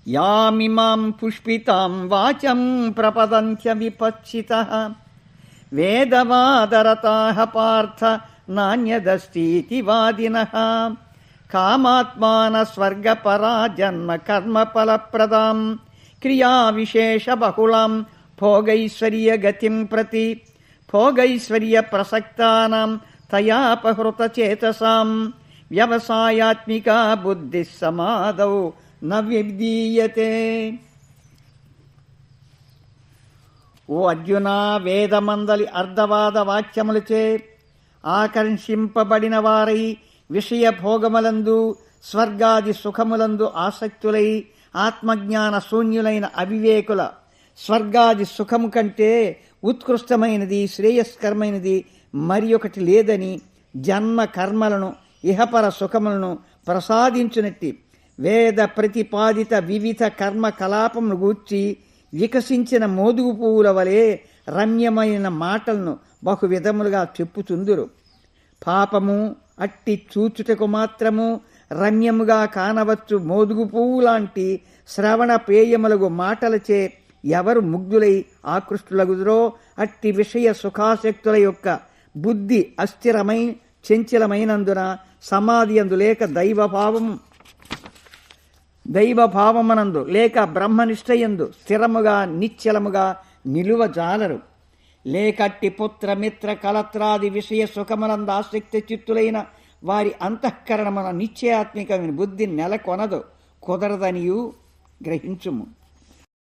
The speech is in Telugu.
యామిమాం పుష్పితాం వాచం ప్రపదంత్య విపచ్చితః వేదవాదరతాః పార్థ నాణ్యదస్तीति వాదినః కామాత్మాన స్వర్గపరా జన్మ కర్మఫలప్రదాం క్రియా విశేష బహుళాం భోగైశ్వర్య గతిం ప్రతి భోగైశ్వర్య ప్రసక్తానాం తయాపహృత చేతసాం వ్యవసాయాత్మికా బుద్ధి సమాదౌ న విద్యీయతే. ఓ అర్జున, వేదమందలి అర్ధవాద వాక్యములచే ఆకర్షింపబడిన వారై విషయ భోగములందు స్వర్గాది సుఖములందు ఆసక్తులై ఆత్మజ్ఞాన శూన్యులైన అవివేకుల స్వర్గాది సుఖము కంటే ఉత్కృష్టమైనది శ్రేయస్కరమైనది మరి ఒకటి లేదని, జన్మ కర్మలను ఇహపర సుఖములను ప్రసాదించునట్టి వేద ప్రతిపాదిత వివిధ కర్మ కలాపమును గూర్చి వికసించిన మోదుగు పువ్వుల వలె రమ్యమైన మాటలను బహు విధములుగా చెప్పుచుందురు. పాపము అట్టి చూచుటకు మాత్రము రమ్యముగా కానవచ్చు మోదుగు పువ్వు లాంటి శ్రవణ పేయములగు మాటలచే ఎవరు ముగ్ధులై ఆకృష్టులగుదురో అట్టి విషయ సుఖాసక్తుల యొక్క బుద్ధి అస్థిరమై చంచలమైనందున సమాధి అందు లేక దైవభావమనందు లేక బ్రహ్మనిష్టయందు స్థిరముగా నిశ్చలముగా నిలువజాలరు. లేకట్టి పుత్రమిత్ర కలత్రాది విషయ సుఖములందు ఆసక్తి చిత్తులైన వారి అంతఃకరణమున నిశ్చయాత్మికమైన బుద్ధి నెలకొనదు, కుదరదనియు గ్రహించుము.